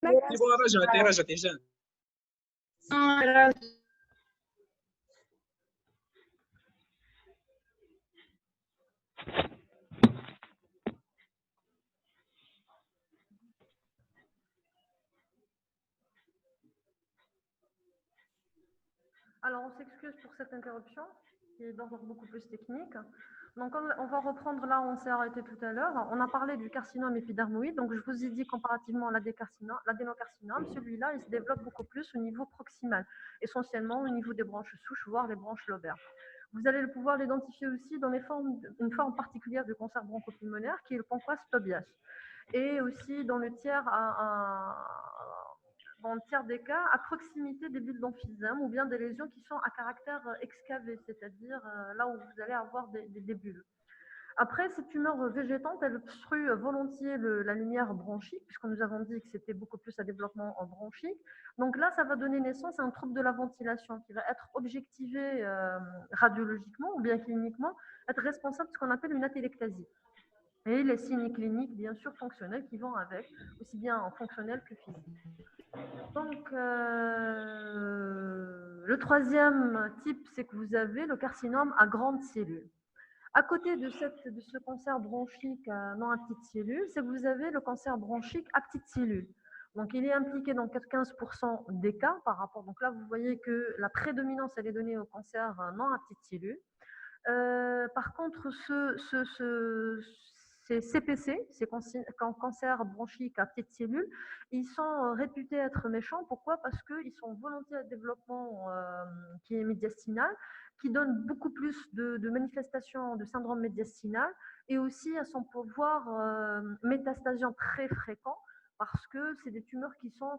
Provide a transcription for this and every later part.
رجعت هشام. Alors, on s'excuse pour cette interruption, qui est d'ordre beaucoup plus technique. Donc, on va reprendre là où on s'est arrêté tout à l'heure. On a parlé du carcinome épidermoïde. Donc, je vous ai dit comparativement à l'adénocarcinome, celui-là, il se développe beaucoup plus au niveau proximal, essentiellement au niveau des branches souches, voire les branches lobaires. Vous allez pouvoir l'identifier aussi dans une forme particulière du cancer bronchopulmonaire, qui est le pancreas Tobias. Et aussi dans le tiers dans le tiers des cas, à proximité des bulles d'emphysème ou bien des lésions qui sont à caractère excavé, c'est-à-dire là où vous allez avoir des bulles. Après, ces tumeurs végétantes, elles obstruent volontiers la lumière bronchique, puisque nous avons dit que c'était beaucoup plus à développement bronchique. Donc là, ça va donner naissance à un trouble de la ventilation qui va être objectivé radiologiquement ou bien cliniquement, être responsable de ce qu'on appelle une atélectasie. Et les signes cliniques, bien sûr, fonctionnels qui vont avec, aussi bien en fonctionnel que physique. Donc, le troisième type, c'est que vous avez le carcinome à grandes cellules. À côté de ce cancer bronchique non à petites cellules, c'est que vous avez le cancer bronchique à petites cellules. Donc, il est impliqué dans 15% des cas par rapport. Donc là, vous voyez que la prédominance, elle est donnée au cancer non à petites cellules. Par contre, ces CPC, ces cancers bronchiques à petites cellules, ils sont réputés être méchants. Pourquoi? Parce qu'ils sont volontiers à développement qui est médiastinal, qui donne beaucoup plus de manifestations de syndrome médiastinal et aussi à son pouvoir métastasien très fréquent parce que c'est des tumeurs qui sont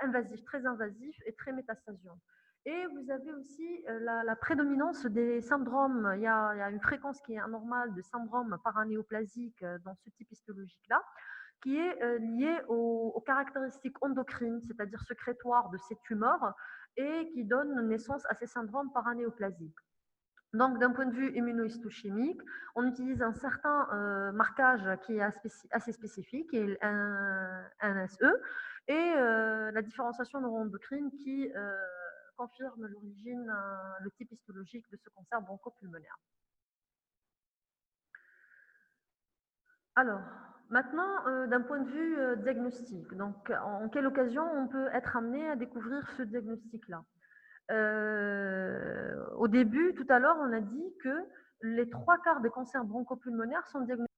invasives, très invasives et très métastasiantes. Et vous avez aussi la prédominance des syndromes. Il y a une fréquence qui est anormale de syndrome paranéoplasique dans ce type histologique-là, qui est liée aux caractéristiques endocrines, c'est-à-dire sécrétoires de ces tumeurs, et qui donne naissance à ces syndromes paranéoplasiques. Donc, d'un point de vue immunohistochimique, on utilise un certain marquage qui est assez spécifique, qui est un NSE, et la différenciation neuroendocrine qui confirme l'origine, le type histologique de ce cancer bronchopulmonaire. Alors, maintenant, d'un point de vue diagnostic, donc en quelle occasion on peut être amené à découvrir ce diagnostic-là? Au début, tout à l'heure, on a dit que les 3/4 des cancers bronchopulmonaires sont diagnostiqués.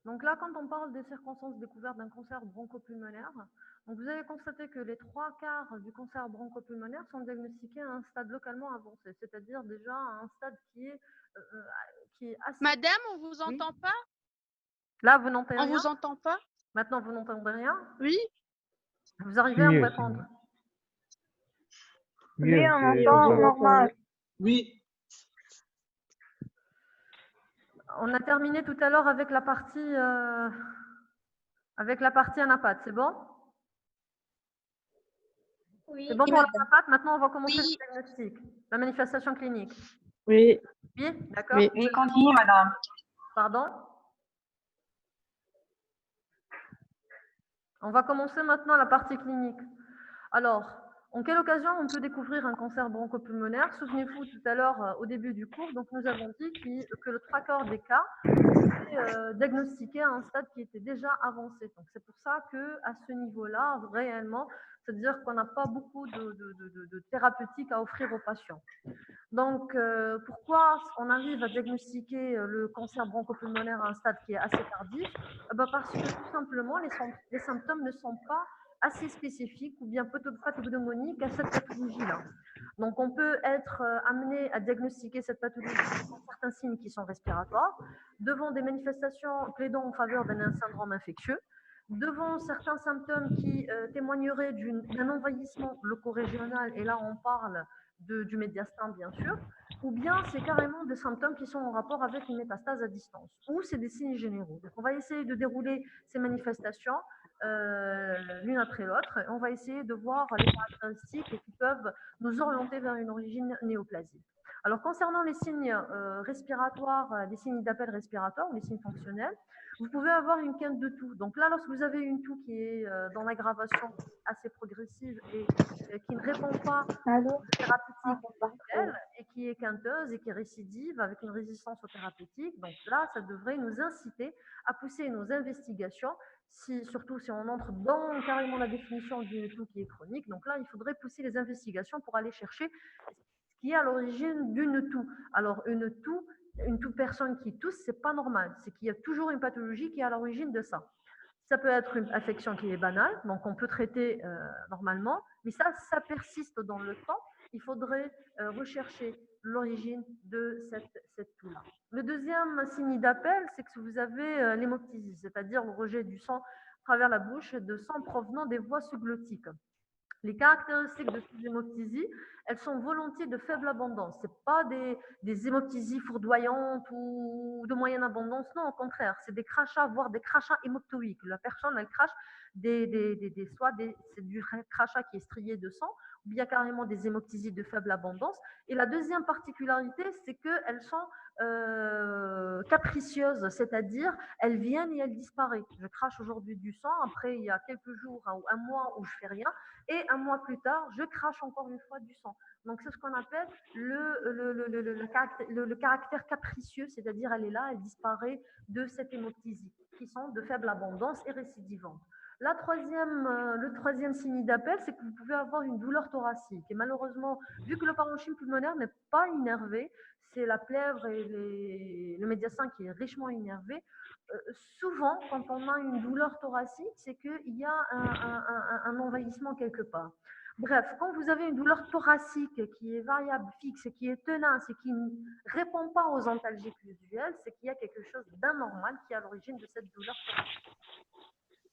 Donc là, quand on parle des circonstances découvertes d'un cancer bronchopulmonaire, donc vous avez constaté que les 3/4 du cancer bronchopulmonaire sont diagnostiqués à un stade localement avancé, c'est-à-dire déjà à un stade qui est assez... Madame, on vous entend pas? Là, vous n'entendez rien? On vous entend pas? Maintenant, vous n'entendez rien? Oui. Vous arrivez à me répondre? Oui, on entend normal. Oui. On a terminé tout à l'heure avec la partie anapath, c'est bon? Oui, C'est bon pour l'anapath. Maintenant, on va commencer le diagnostic, la manifestation clinique. Oui. Oui, d'accord. Oui, continue, madame. Pardon? On va commencer maintenant la partie clinique. Alors, en quelle occasion on peut découvrir un cancer bronchopulmonaire? Souvenez-vous tout à l'heure, au début du cours, donc nous avons dit que le 3 quarts des cas étaient diagnostiqués à un stade qui était déjà avancé. Donc c'est pour ça que à ce niveau-là, réellement, c'est-à-dire qu'on n'a pas beaucoup de thérapeutiques à offrir aux patients. Donc, pourquoi on arrive à diagnostiquer le cancer bronchopulmonaire à un stade qui est assez tardif? Ben parce que tout simplement, les symptômes ne sont pas assez spécifiques ou bien pathognomoniques à cette pathologie-là. Donc, on peut être amené à diagnostiquer cette pathologie devant certains signes qui sont respiratoires, devant des manifestations plaidant en faveur d'un syndrome infectieux, devant certains symptômes qui témoigneraient d'un envahissement loco-régional, et là on parle du médiastin bien sûr, ou bien c'est carrément des symptômes qui sont en rapport avec une métastase à distance, ou c'est des signes généraux. Donc on va essayer de dérouler ces manifestations l'une après l'autre, et on va essayer de voir les caractéristiques qui peuvent nous orienter vers une origine néoplasique. Alors concernant les signes respiratoires, les signes d'appel respiratoire ou les signes fonctionnels, vous pouvez avoir une quinte de toux. Donc là, lorsque vous avez une toux qui est dans l'aggravation assez progressive et qui ne répond pas Allô? aux Ah, thérapeutiques c'est parfait. habituelles et qui est quinteuse et qui est récidive avec une résistance aux thérapeutiques, donc là, ça devrait nous inciter à pousser nos investigations, surtout si on entre dans carrément la définition d'une toux qui est chronique. Donc là, il faudrait pousser les investigations pour aller chercher ce qui est à l'origine d'une toux. Alors, une toute personne qui tousse, c'est pas normal. C'est qu'il y a toujours une pathologie qui est à l'origine de ça. Ça peut être une affection qui est banale, donc on peut traiter normalement, mais ça persiste dans le temps. Il faudrait rechercher l'origine de cette toux-là. Le deuxième signe d'appel, c'est que vous avez l'hémoptysie, c'est-à-dire le rejet du sang à travers la bouche de sang provenant des voies sous-glottiques. Les caractéristiques de ces hémoptysies, elles sont volontiers de faible abondance. Ce pas des hémoptysies fourdoyantes ou de moyenne abondance, non, au contraire, c'est des crachats, voire des crachats hémoptoïques. La personne, elle crache c'est du crachat qui est strié de sang, ou bien carrément des hémoptysies de faible abondance. Et la deuxième particularité, c'est qu'elles sont capricieuses, c'est-à-dire elles viennent et elles disparaissent. Je crache aujourd'hui du sang, après il y a quelques jours ou un mois où je fais rien, et un mois plus tard, je crache encore une fois du sang. Donc c'est ce qu'on appelle le caractère capricieux, c'est-à-dire elle est là, elle disparaît de cette hémoptysie, qui sont de faible abondance et récidivantes. Le troisième signe d'appel, c'est que vous pouvez avoir une douleur thoracique. Et malheureusement, vu que le parenchyme pulmonaire n'est pas innervé, c'est la plèvre et le médiastin qui est richement innervé, souvent, quand on a une douleur thoracique, c'est qu'il y a un envahissement quelque part. Bref, quand vous avez une douleur thoracique qui est variable, fixe, qui est tenace et qui ne répond pas aux antalgiques usuels, c'est qu'il y a quelque chose d'anormal qui est à l'origine de cette douleur thoracique.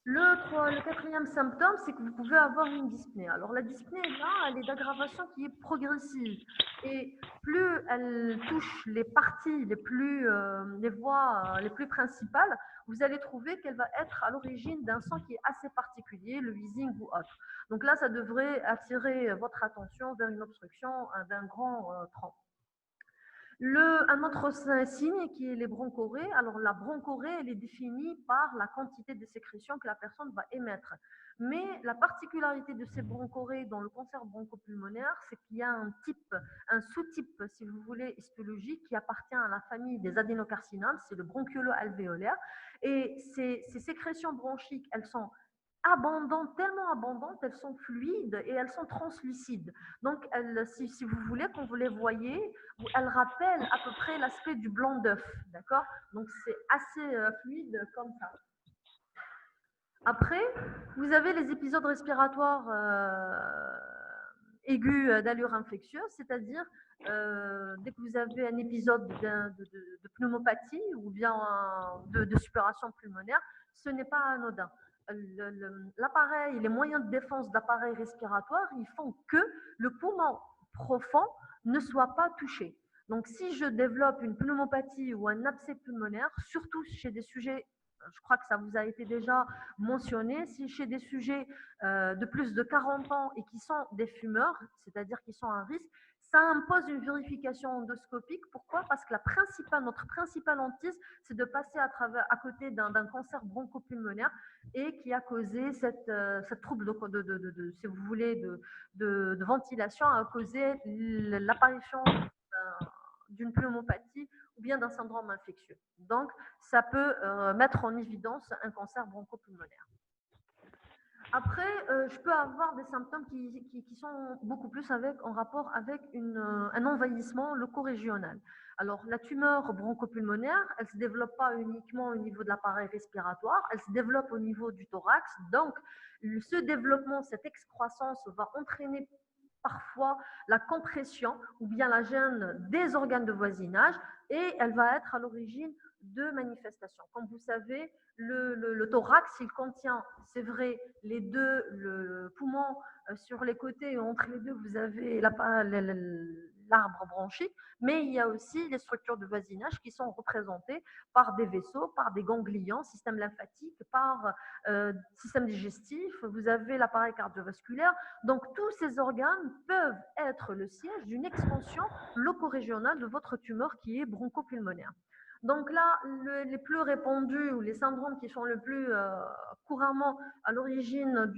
Le quatrième symptôme, c'est que vous pouvez avoir une dyspnée. Alors la dyspnée, là, elle est d'aggravation qui est progressive. Et plus elle touche les parties les voies les plus principales, vous allez trouver qu'elle va être à l'origine d'un sang qui est assez particulier, le wheezing ou autre. Donc là, ça devrait attirer votre attention vers une obstruction d'un grand tronc. Un autre signe qui est les bronchorées. Alors la bronchorée, elle est définie par la quantité de sécrétion que la personne va émettre. Mais la particularité de ces bronchorées dans le cancer bronchopulmonaire, c'est qu'il y a un sous-type, si vous voulez, histologique qui appartient à la famille des adénocarcinomes, c'est le bronchiolo-alvéolaire. Et ces sécrétions bronchiques, elles sont abondantes, tellement abondantes, elles sont fluides et elles sont translucides. Donc, si vous voulez, quand vous les voyez, elle rappelle à peu près l'aspect du blanc d'œuf, d'accord? Donc c'est assez fluide comme ça. Après, vous avez les épisodes respiratoires aigus d'allure infectieuse, c'est-à-dire dès que vous avez un épisode de pneumopathie ou bien de suppuration pulmonaire, ce n'est pas anodin. L'appareil, les moyens de défense d'appareil respiratoire, ils font que le poumon profond ne soit pas touché. Donc, si je développe une pneumopathie ou un abcès pulmonaire, surtout chez des sujets, je crois que ça vous a été déjà mentionné, si chez des sujets de plus de 40 ans et qui sont des fumeurs, c'est-à-dire qui sont à risque, Ça impose une vérification endoscopique. Pourquoi? Parce que notre principale hantise, c'est de passer à côté d'un cancer bronchopulmonaire et qui a causé cette trouble si vous voulez, de ventilation, a causé l'apparition d'une pneumopathie ou bien d'un syndrome infectieux. Donc, ça peut mettre en évidence un cancer bronchopulmonaire. Après, je peux avoir des symptômes qui sont beaucoup plus en rapport avec un envahissement loco-régional. Alors, la tumeur bronchopulmonaire, elle ne se développe pas uniquement au niveau de l'appareil respiratoire, elle se développe au niveau du thorax. Donc, ce développement, cette excroissance va entraîner parfois la compression ou bien la gêne des organes de voisinage et elle va être à l'origine de manifestations. Comme vous savez, le thorax, il contient, c'est vrai, les deux le poumons sur les côtés et entre les deux, vous avez l'arbre bronchique, mais il y a aussi les structures de voisinage qui sont représentées par des vaisseaux, par des ganglions, système lymphatique, par système digestif, vous avez l'appareil cardiovasculaire. Donc, tous ces organes peuvent être le siège d'une expansion loco-régionale de votre tumeur qui est bronchopulmonaire. Donc là, les plus répandus ou les syndromes qui sont le plus couramment à l'origine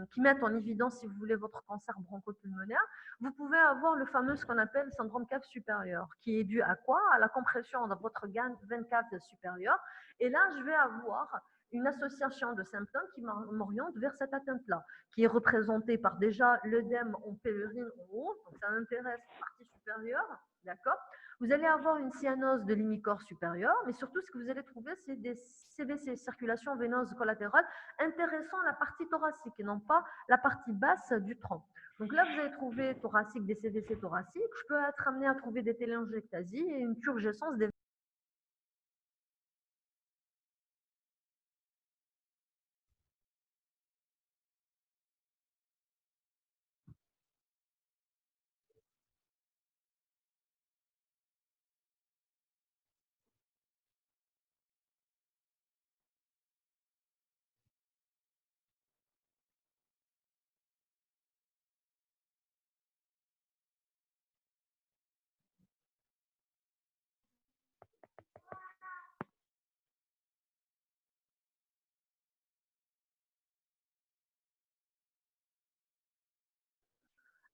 qui mettent en évidence, si vous voulez, votre cancer bronchopulmonaire, vous pouvez avoir le fameux ce qu'on appelle syndrome cave supérieur, qui est dû à quoi? À la compression de votre veine cave supérieure. Et là, je vais avoir une association de symptômes qui m'oriente vers cette atteinte-là, qui est représentée par déjà l'œdème en pèlerine en haut, donc ça intéresse la partie supérieure, d'accord? Vous allez avoir une cyanose de l'hémicorps supérieur, mais surtout ce que vous allez trouver, c'est des CVC, circulation veineuse collatérale, intéressant la partie thoracique et non pas la partie basse du tronc. Donc là, vous allez trouver thoracique, des CVC thoraciques. Je peux être amené à trouver des téléangiectasies et une turgescence des.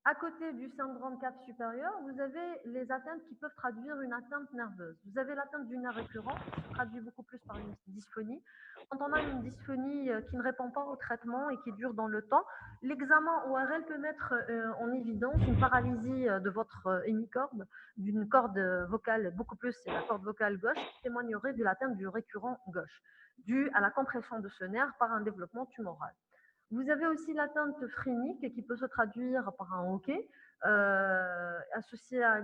À côté du syndrome cave supérieur, vous avez les atteintes qui peuvent traduire une atteinte nerveuse. Vous avez l'atteinte du nerf récurrent, qui se traduit beaucoup plus par une dysphonie. Quand on a une dysphonie qui ne répond pas au traitement et qui dure dans le temps, l'examen ORL peut mettre en évidence une paralysie de votre hémicorde, d'une corde vocale, beaucoup plus c'est la corde vocale gauche, qui témoignerait de l'atteinte du récurrent gauche, due à la compression de ce nerf par un développement tumoral. Vous avez aussi l'atteinte phrénique qui peut se traduire par un hoquet associé à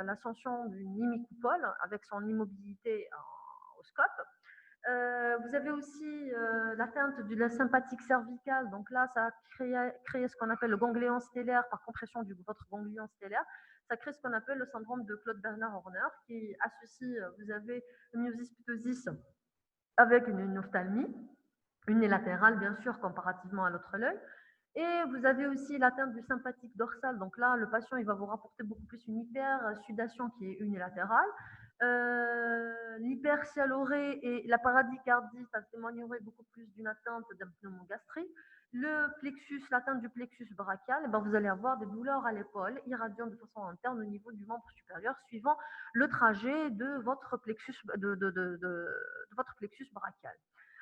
l'ascension d'une hémicoupole avec son immobilité au scope. Vous avez aussi l'atteinte de la sympathique cervicale. Donc là, ça a créé ce qu'on appelle le ganglion stellaire par compression de votre ganglion stellaire. Ça crée ce qu'on appelle le syndrome de Claude Bernard Horner qui associe, vous avez le myosis ptosis avec une ophtalmie unilatérale, bien sûr, comparativement à l'autre œil. Et vous avez aussi l'atteinte du sympathique dorsal. Donc là, le patient, il va vous rapporter beaucoup plus une hypersudation qui est unilatérale. L'hypercialorée et la paradicardie, ça témoignerait beaucoup plus d'une atteinte d'un pneumogastrie. Le plexus, l'atteinte du plexus brachial, eh ben vous allez avoir des douleurs à l'épaule irradiant de façon interne au niveau du membre supérieur, suivant le trajet de votre votre plexus brachial.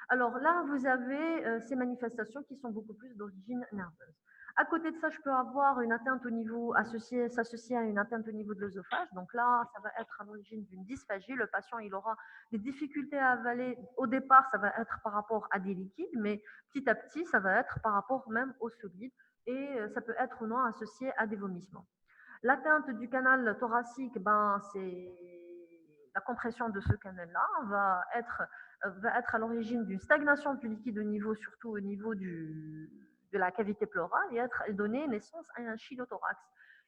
Alors là, vous avez ces manifestations qui sont beaucoup plus d'origine nerveuse. À côté de ça, je peux avoir une atteinte au niveau s'associer à une atteinte au niveau de l'œsophage. Donc là, ça va être à l'origine d'une dysphagie. Le patient, il aura des difficultés à avaler. Au départ, ça va être par rapport à des liquides, mais petit à petit, ça va être par rapport même aux solides. Et ça peut être ou non associé à des vomissements. L'atteinte du canal thoracique, ben, c'est la compression de ce canal-là va être à l'origine d'une stagnation du liquide au niveau, surtout au niveau de la cavité pleurale, et donner naissance à un chylothorax.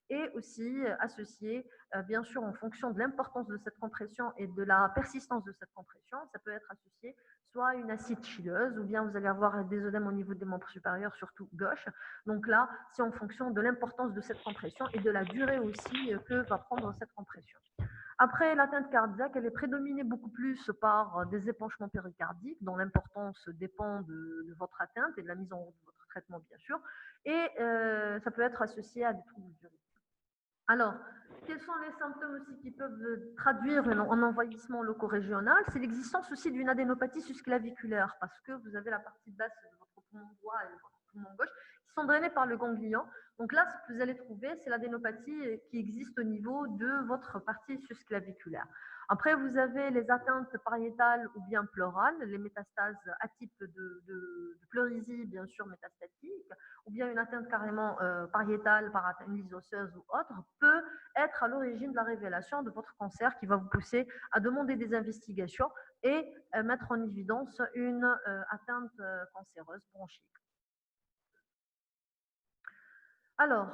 et aussi associé, bien sûr, en fonction de l'importance de cette compression et de la persistance de cette compression, ça peut être associé soit à une acide chileuse, ou bien vous allez avoir des œdèmes au niveau des membres supérieurs, surtout gauche. Donc là, c'est en fonction de l'importance de cette compression et de la durée aussi que va prendre cette compression. Après, l'atteinte cardiaque, elle est prédominée beaucoup plus par des épanchements péricardiques, dont l'importance dépend de votre atteinte et de la mise en route de votre traitement, bien sûr. Et ça peut être associé à des troubles du rythme. Alors, quels sont les symptômes aussi qui peuvent traduire un envahissement loco-régional? C'est l'existence aussi d'une adénopathie susclaviculaire, parce que vous avez la partie basse de votre poumon droit et de votre poumon gauche qui sont drainés par le ganglion. Donc là, ce que vous allez trouver, c'est l'adénopathie qui existe au niveau de votre partie susclaviculaire. Après, vous avez les atteintes pariétales ou bien pleurales, les métastases à type de pleurésie, bien sûr, métastatique, ou bien une atteinte carrément pariétale par une lyse osseuse ou autre, peut être à l'origine de la révélation de votre cancer qui va vous pousser à demander des investigations et mettre en évidence une atteinte cancéreuse bronchique. Alors,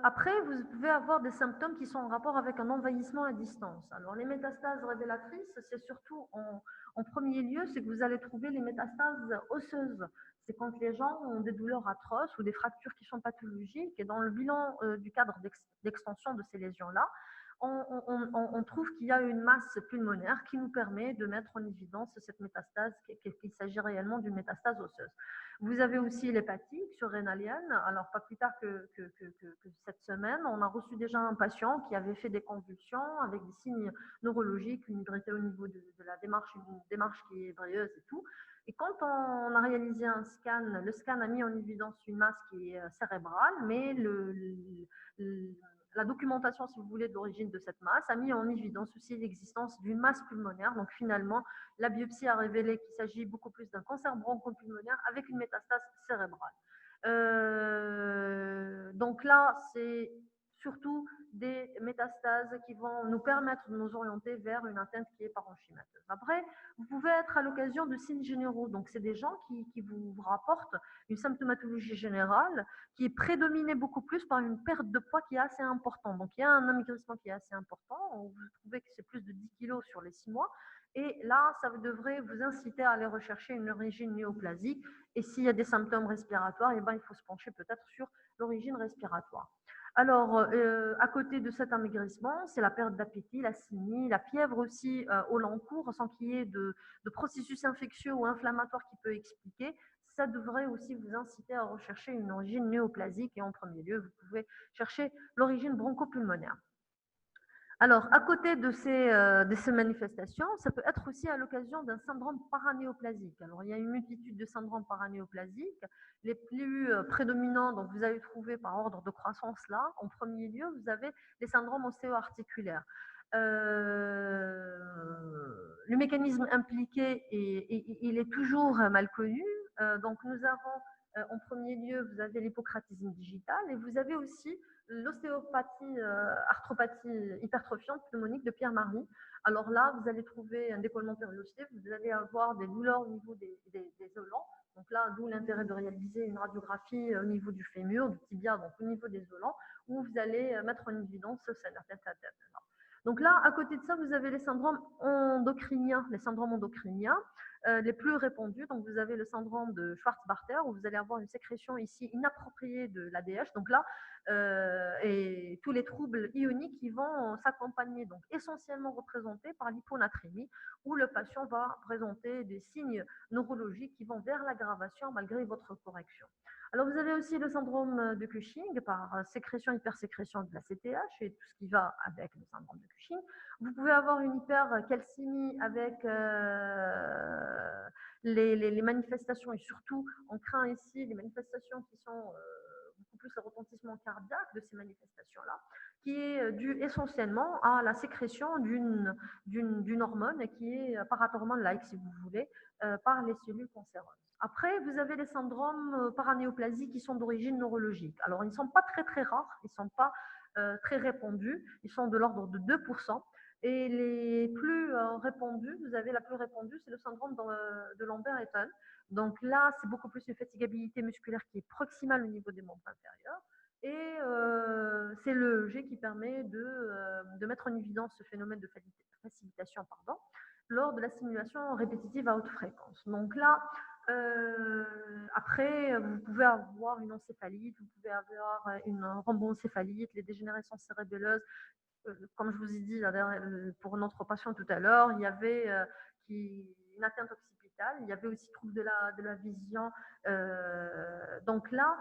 après, vous pouvez avoir des symptômes qui sont en rapport avec un envahissement à distance. Alors, les métastases révélatrices, c'est surtout en premier lieu, c'est que vous allez trouver les métastases osseuses. C'est quand les gens ont des douleurs atroces ou des fractures qui sont pathologiques. Et dans le bilan du cadre d'extension de ces lésions-là, on trouve qu'il y a une masse pulmonaire qui nous permet de mettre en évidence cette métastase, qu'il s'agit réellement d'une métastase osseuse. Vous avez aussi l'hépatique surrénalienne. Alors, pas plus tard que cette semaine, on a reçu déjà un patient qui avait fait des convulsions avec des signes neurologiques, une hydrité au niveau de la démarche, une démarche qui est brilleuse et tout. Et quand on a réalisé un scan, le scan a mis en évidence une masse qui est cérébrale, mais la documentation, si vous voulez, de l'origine de cette masse a mis en évidence aussi l'existence d'une masse pulmonaire. Donc finalement, la biopsie a révélé qu'il s'agit beaucoup plus d'un cancer bronchopulmonaire avec une métastase cérébrale. Donc là, c'est surtout des métastases qui vont nous permettre de nous orienter vers une atteinte qui est parenchymateuse. Après, vous pouvez être à l'occasion de signes généraux. Donc, c'est des gens qui vous rapportent une symptomatologie générale qui est prédominée beaucoup plus par une perte de poids qui est assez importante. Donc, il y a un amaigrissement qui est assez important. Vous trouvez que c'est plus de 10 kilos sur les 6 mois. Et là, ça devrait vous inciter à aller rechercher une origine néoplasique. Et s'il y a des symptômes respiratoires, eh ben, il faut se pencher peut-être sur l'origine respiratoire. Alors, à côté de cet amaigrissement, c'est la perte d'appétit, la cynie, la fièvre aussi au long cours, sans qu'il y ait de processus infectieux ou inflammatoire qui peut expliquer. Ça devrait aussi vous inciter à rechercher une origine néoplasique. Et en premier lieu, vous pouvez chercher l'origine bronchopulmonaire. Alors, à côté de ces manifestations, ça peut être aussi à l'occasion d'un syndrome paranéoplasique. Alors, il y a une multitude de syndromes paranéoplasiques. Les plus prédominants, donc vous allez trouver par ordre de croissance là, en premier lieu, vous avez les syndromes ostéo-articulaires. Le mécanisme impliqué, il est toujours mal connu. Donc, nous avons en premier lieu, vous avez l'hypocratisme digital et vous avez aussi l'ostéopathie, arthropathie hypertrophiante pneumonique de Pierre-Marie. Alors là, vous allez trouver un décollement périosté, vous allez avoir des douleurs au niveau des olents. Donc là, d'où l'intérêt de réaliser une radiographie au niveau du fémur, du tibia, donc au niveau des olents, où vous allez mettre en évidence cette atteinte. Donc là, à côté de ça, vous avez les syndromes endocriniens. Les syndromes endocriniens, les plus répandus, donc vous avez le syndrome de Schwarz-Barter, où vous allez avoir une sécrétion ici inappropriée de l'ADH. Donc là, et tous les troubles ioniques qui vont s'accompagner, donc essentiellement représentés par l'hyponatrémie, où le patient va présenter des signes neurologiques qui vont vers l'aggravation malgré votre correction. Alors, vous avez aussi le syndrome de Cushing par sécrétion, hypersécrétion de la CTH et tout ce qui va avec le syndrome de Cushing. Vous pouvez avoir une hypercalcémie avec les manifestations et surtout, on craint ici les manifestations qui sont beaucoup plus le retentissement cardiaque de ces manifestations-là, qui est dû essentiellement à la sécrétion d'une hormone qui est parathormone-like, si vous voulez, par les cellules cancéreuses. Après, vous avez les syndromes paranéoplasiques qui sont d'origine neurologique. Alors, ils ne sont pas très, très rares, ils ne sont pas très répandus, ils sont de l'ordre de 2%. Et les plus répandus, vous avez la plus répandue, c'est le syndrome de Lambert-Eaton. Donc là, c'est beaucoup plus une fatigabilité musculaire qui est proximale au niveau des membres inférieurs. Et c'est le EEG qui permet de mettre en évidence ce phénomène de facilitation, pardon, lors de la stimulation répétitive à haute fréquence. Donc là, après, vous pouvez avoir une encéphalite, vous pouvez avoir une rhomboencéphalite, les dégénérescences cérébelleuses. Comme je vous ai dit pour notre patient tout à l'heure, il y avait une atteinte occipitale, il y avait aussi trouble de la vision. Donc là,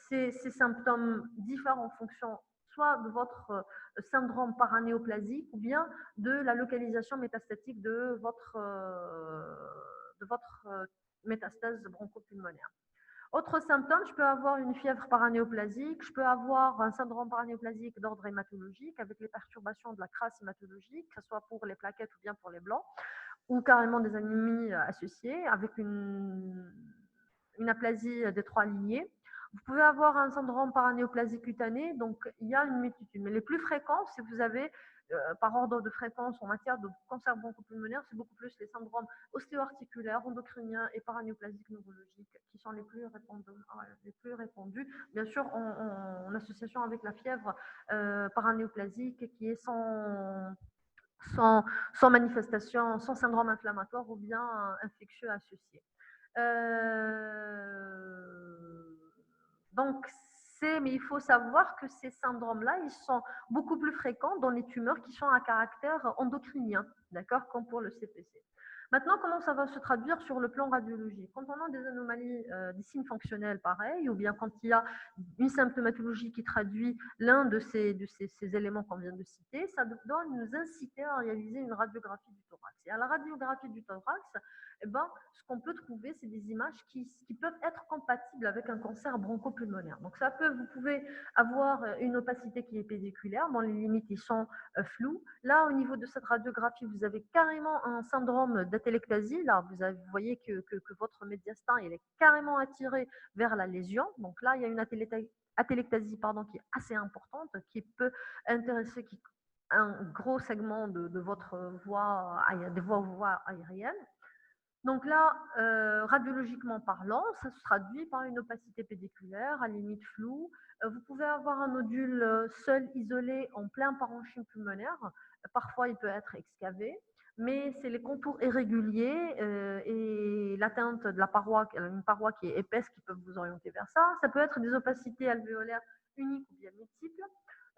ces symptômes diffèrent en fonction soit de votre syndrome paranéoplasique ou bien de la localisation métastatique de votre métastase bronchopulmonaire. Autre symptôme, je peux avoir une fièvre paranéoplasique, je peux avoir un syndrome paranéoplasique d'ordre hématologique avec les perturbations de la crasse hématologique, que ce soit pour les plaquettes ou bien pour les blancs, ou carrément des anémies associées avec une aplasie des trois lignées. Vous pouvez avoir un syndrome paranéoplasique cutané, donc il y a une multitude. Mais les plus fréquents, si vous avez par ordre de fréquence en matière de cancer bronchopulmonaire, c'est beaucoup plus les syndromes ostéo-articulaires, endocriniens et paranéoplasiques neurologiques qui sont les plus répandus. Bien sûr, en association avec la fièvre paranéoplasique qui est sans, sans manifestation, sans syndrome inflammatoire ou bien infectieux associé. Donc, mais il faut savoir que ces syndromes-là, ils sont beaucoup plus fréquents dans les tumeurs qui sont à caractère endocrinien, d'accord, comme pour le CPC. Maintenant, comment ça va se traduire sur le plan radiologique? Quand on a des anomalies, des signes fonctionnels pareils, ou bien quand il y a une symptomatologie qui traduit l'un de ces éléments qu'on vient de citer, ça doit nous inciter à réaliser une radiographie du thorax. Et à la radiographie du thorax, eh ben, ce qu'on peut trouver, c'est des images qui peuvent être compatibles avec un cancer bronchopulmonaire. Donc, vous pouvez avoir une opacité qui est pédiculaire, dont les limites ils sont floues. Là, au niveau de cette radiographie, vous avez carrément un syndrome d'atélectasie. Là, vous voyez que votre médiastin il est carrément attiré vers la lésion. Donc là, il y a une atélectasie qui est assez importante, qui peut intéresser un gros segment de votre voies aériennes. Donc là, radiologiquement parlant, ça se traduit par une opacité pédiculaire, à limite floue. Vous pouvez avoir un nodule seul, isolé, en plein parenchyme pulmonaire. Parfois, il peut être excavé, mais c'est les contours irréguliers et l'atteinte de la paroi, une paroi qui est épaisse, qui peuvent vous orienter vers ça. Ça peut être des opacités alvéolaires uniques ou bien multiples.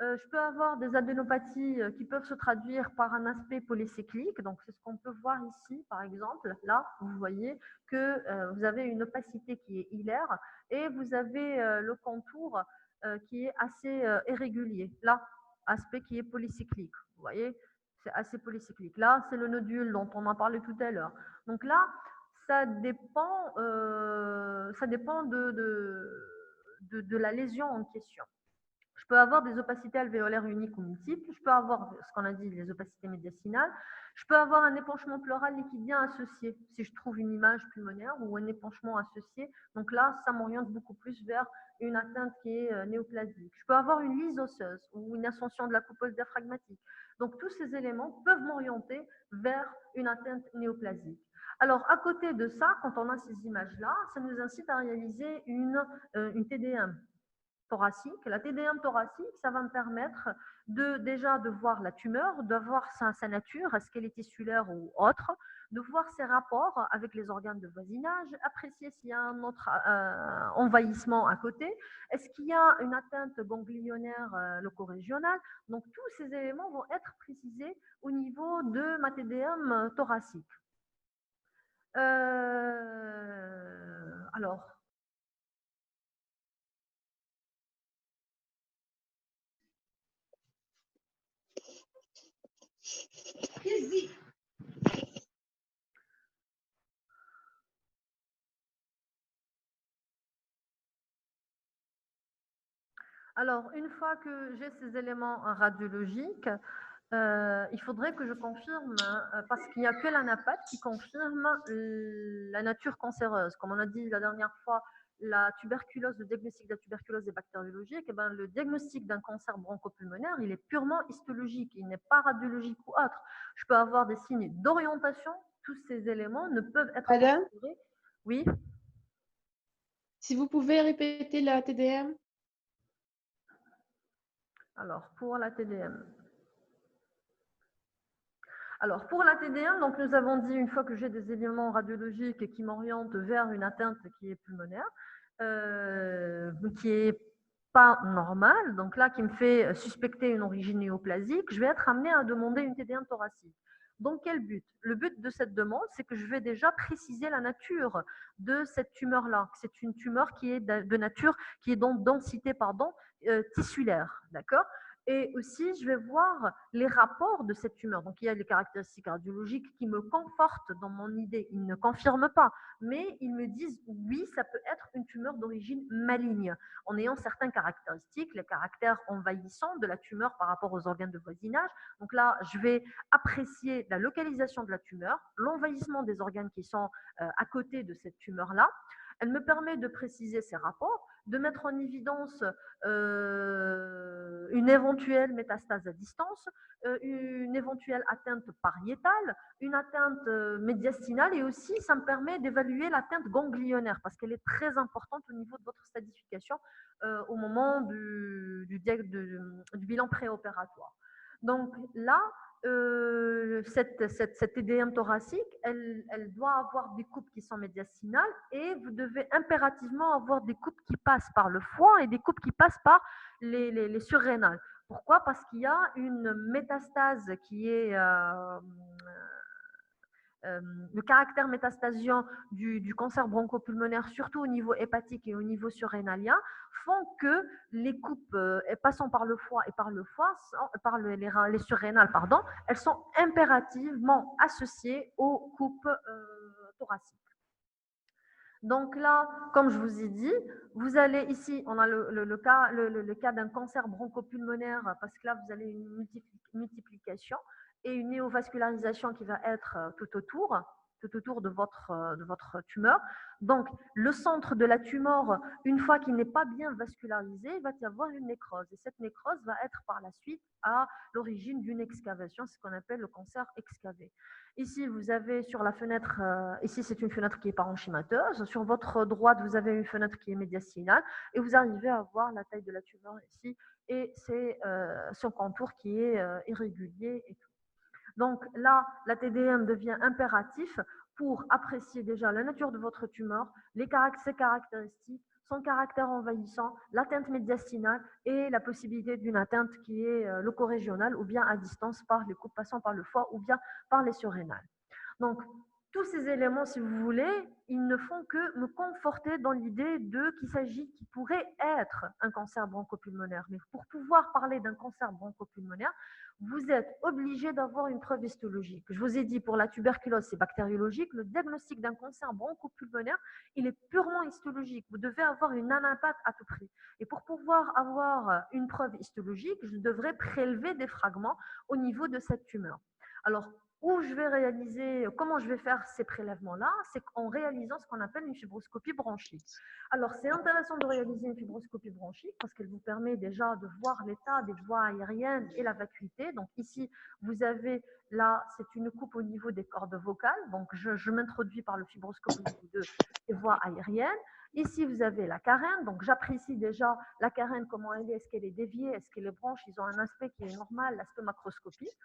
Je peux avoir des adénopathies qui peuvent se traduire par un aspect polycyclique. Donc, c'est ce qu'on peut voir ici, par exemple. Là, vous voyez que vous avez une opacité qui est hilaire et vous avez le contour qui est assez irrégulier. Là, aspect qui est polycyclique. Vous voyez, c'est assez polycyclique. Là, c'est le nodule dont on a parlé tout à l'heure. Donc là, ça dépend de la lésion en question. Je peux avoir des opacités alvéolaires uniques ou multiples. Je peux avoir ce qu'on a dit, les opacités médiastinales. Je peux avoir un épanchement pleural liquidien associé, si je trouve une image pulmonaire ou un épanchement associé. Donc là, ça m'oriente beaucoup plus vers une atteinte qui est néoplasique. Je peux avoir une lyse osseuse ou une ascension de la coupole diaphragmatique. Donc tous ces éléments peuvent m'orienter vers une atteinte néoplasique. Alors, à côté de ça, quand on a ces images-là, ça nous incite à réaliser une TDM thoracique. La TDM thoracique, ça va me permettre déjà de voir la tumeur, de voir sa nature, est-ce qu'elle est tissulaire ou autre, de voir ses rapports avec les organes de voisinage, apprécier s'il y a un autre envahissement à côté, est-ce qu'il y a une atteinte ganglionnaire locorégionale. Donc tous ces éléments vont être précisés au niveau de ma TDM thoracique. Alors, Alors, une fois que j'ai ces éléments radiologiques, il faudrait que je confirme, parce qu'il n'y a que l'ANAPAT qui confirme la nature cancéreuse. Comme on a dit la dernière fois, la tuberculose, le diagnostic de la tuberculose est bactériologique, et ben, le diagnostic d'un cancer bronchopulmonaire, il est purement histologique, il n'est pas radiologique ou autre. Je peux avoir des signes d'orientation, tous ces éléments ne peuvent être Madame, considérés. Oui. si vous pouvez répéter la TDM. Alors, pour la TDM. Alors, pour la TDM, donc nous avons dit, une fois que j'ai des éléments radiologiques qui m'orientent vers une atteinte qui est pulmonaire, qui est pas normale, donc là, qui me fait suspecter une origine néoplasique, je vais être amenée à demander une TDM thoracique. Donc, quel but? Le but de cette demande, c'est que je vais déjà préciser la nature de cette tumeur-là. C'est une tumeur qui est de nature, qui est donc densité, pardon, tissulaire, d'accord? Et aussi, je vais voir les rapports de cette tumeur. Donc, il y a les caractéristiques radiologiques qui me confortent dans mon idée. Ils ne confirment pas, mais ils me disent oui, ça peut être une tumeur d'origine maligne, en ayant certaines caractéristiques, les caractères envahissants de la tumeur par rapport aux organes de voisinage. Donc là, je vais apprécier la localisation de la tumeur, l'envahissement des organes qui sont à côté de cette tumeur-là. Elle me permet de préciser ces rapports, de mettre en évidence une éventuelle métastase à distance, une éventuelle atteinte pariétale, une atteinte médiastinale, et aussi ça me permet d'évaluer l'atteinte ganglionnaire parce qu'elle est très importante au niveau de votre stadification au moment du bilan préopératoire. Donc là, cette TDM thoracique, elle doit avoir des coupes qui sont médiastinales, et vous devez impérativement avoir des coupes qui passent par le foie et des coupes qui passent par les surrénales. Pourquoi? Parce qu'il y a une métastase qui est le caractère métastasien du cancer bronchopulmonaire, surtout au niveau hépatique et au niveau surrénalien, font que les coupes passant par le foie et par le foie, par les surrénales, pardon, elles sont impérativement associées aux coupes thoraciques. Donc là, comme je vous ai dit, vous allez ici, on a le cas d'un cancer bronchopulmonaire, parce que là, vous avez une multiplication et une néovascularisation qui va être tout autour de votre tumeur. Donc, le centre de la tumeur, une fois qu'il n'est pas bien vascularisé, il va y avoir une nécrose. Et cette nécrose va être par la suite à l'origine d'une excavation, ce qu'on appelle le cancer excavé. Ici, vous avez sur la fenêtre, ici c'est une fenêtre qui est parenchymateuse. Sur votre droite, vous avez une fenêtre qui est médiastinale, et vous arrivez à voir la taille de la tumeur ici, et c'est son contour qui est irrégulier et tout. Donc là, la TDM devient impératif pour apprécier déjà la nature de votre tumeur, ses caractéristiques, son caractère envahissant, l'atteinte médiastinale et la possibilité d'une atteinte qui est locorégionale ou bien à distance par les coupes passant par le foie ou bien par les surrénales. Donc, tous ces éléments, si vous voulez, ils ne font que me conforter dans l'idée qu'il pourrait être un cancer bronchopulmonaire. Mais pour pouvoir parler d'un cancer bronchopulmonaire, vous êtes obligé d'avoir une preuve histologique. Je vous ai dit, pour la tuberculose, c'est bactériologique. Le diagnostic d'un cancer bronchopulmonaire, il est purement histologique. Vous devez avoir une anapath à tout prix. Et pour pouvoir avoir une preuve histologique, je devrais prélever des fragments au niveau de cette tumeur. Alors, où je vais réaliser, comment je vais faire ces prélèvements-là, c'est en réalisant ce qu'on appelle une fibroscopie bronchique. Alors, c'est intéressant de réaliser une fibroscopie bronchique parce qu'elle vous permet déjà de voir l'état des voies aériennes et la vacuité. Donc ici, vous avez là, c'est une coupe au niveau des cordes vocales. Donc, je m'introduis par le fibroscope au niveau des voies aériennes. Ici, vous avez la carène. Donc, j'apprécie déjà la carène, comment elle est. Est-ce qu'elle est déviée? Est-ce que les branches, ils ont un aspect qui est normal, l'aspect macroscopique?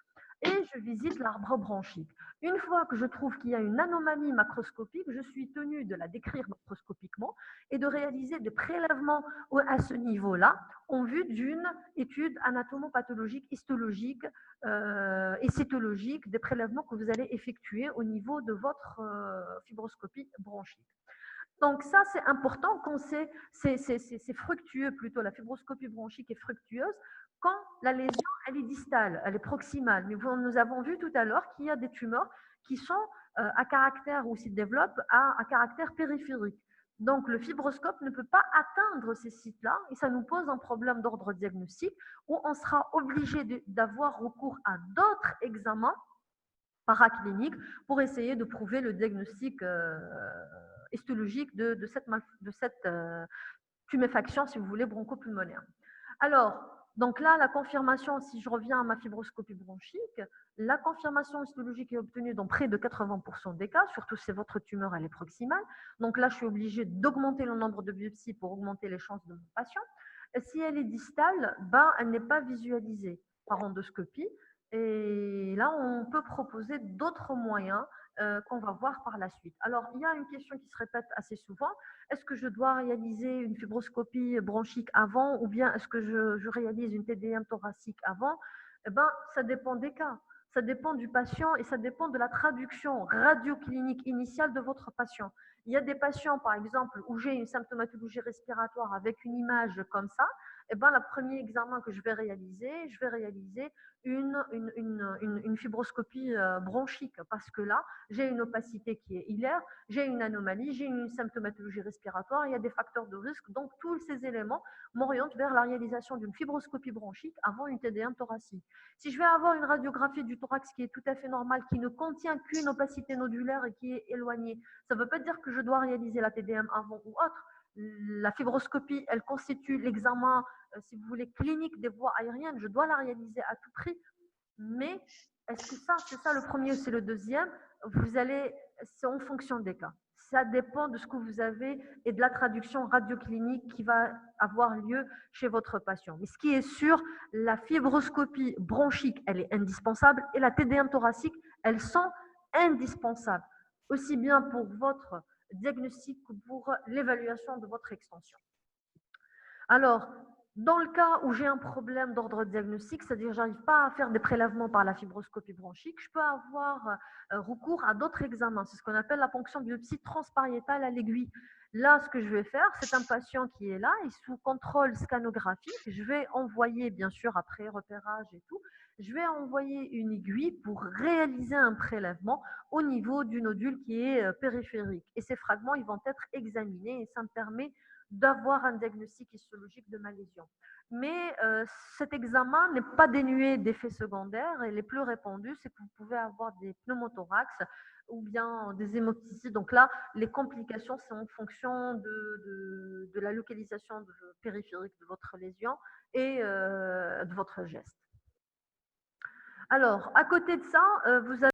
Et je visite l'arbre bronchique. Une fois que je trouve qu'il y a une anomalie macroscopique, je suis tenue de la décrire macroscopiquement et de réaliser des prélèvements à ce niveau-là en vue d'une étude anatomopathologique, histologique et cytologique des prélèvements que vous allez effectuer au niveau de votre fibroscopie bronchique. Donc ça, c'est important quand c'est fructueux plutôt. La fibroscopie bronchique est fructueuse quand la lésion, elle est distale, elle est proximale. Mais nous avons vu tout à l'heure qu'il y a des tumeurs qui sont à caractère, ou s'y développent à caractère périphérique. Donc le fibroscope ne peut pas atteindre ces sites-là, et ça nous pose un problème d'ordre diagnostique où on sera obligé d'avoir recours à d'autres examens paracliniques pour essayer de prouver le diagnostic histologique de cette tuméfaction, si vous voulez, bronchopulmonaire. Alors, donc là, la confirmation, si je reviens à ma fibroscopie bronchique, la confirmation histologique est obtenue dans près de 80% des cas, surtout si votre tumeur elle est proximale. Donc là, je suis obligée d'augmenter le nombre de biopsies pour augmenter les chances de mon patient. Et si elle est distale, ben, elle n'est pas visualisée par endoscopie. Et là, on peut proposer d'autres moyens qu'on va voir par la suite. Alors, il y a une question qui se répète assez souvent. Est-ce que je dois réaliser une fibroscopie bronchique avant ou bien est-ce que je réalise une TDM thoracique avant? Eh ben, ça dépend des cas. Ça dépend du patient et ça dépend de la traduction radioclinique initiale de votre patient. Il y a des patients, par exemple, où j'ai une symptomatologie respiratoire avec une image comme ça. Eh ben, le premier examen que je vais réaliser une fibroscopie bronchique parce que là, j'ai une opacité qui est hilaire, j'ai une anomalie, j'ai une symptomatologie respiratoire, il y a des facteurs de risque. Donc, tous ces éléments m'orientent vers la réalisation d'une fibroscopie bronchique avant une TDM thoracique. Si je vais avoir une radiographie du thorax qui est tout à fait normale, qui ne contient qu'une opacité nodulaire et qui est éloignée, ça ne veut pas dire que je dois réaliser la TDM avant ou autre. La fibroscopie, elle constitue l'examen, si vous voulez, clinique des voies aériennes. Je dois la réaliser à tout prix. Mais est-ce que ça, c'est ça le premier ou c'est le deuxième? Vous allez, c'est en fonction des cas. Ça dépend de ce que vous avez et de la traduction radioclinique qui va avoir lieu chez votre patient. Mais ce qui est sûr, la fibroscopie bronchique, elle est indispensable et la TDM thoracique, elles sont indispensables, aussi bien pour votre diagnostic que pour l'évaluation de votre extension. Alors, dans le cas où j'ai un problème d'ordre diagnostique, c'est-à-dire que je n'arrive pas à faire des prélèvements par la fibroscopie bronchique, je peux avoir recours à d'autres examens. C'est ce qu'on appelle la ponction biopsie transpariétale à l'aiguille. Là, ce que je vais faire, c'est un patient qui est là et sous contrôle scanographique, je vais envoyer, bien sûr, après repérage et tout, je vais envoyer une aiguille pour réaliser un prélèvement au niveau du nodule qui est périphérique. Et ces fragments, ils vont être examinés et ça me permet d'avoir un diagnostic histologique de ma lésion. Mais cet examen n'est pas dénué d'effets secondaires et les plus répandus, c'est que vous pouvez avoir des pneumothorax ou bien des hémoptysies. Donc là, les complications, c'est en fonction de la localisation périphérique de votre lésion et de votre geste. Alors, à côté de ça, vous avez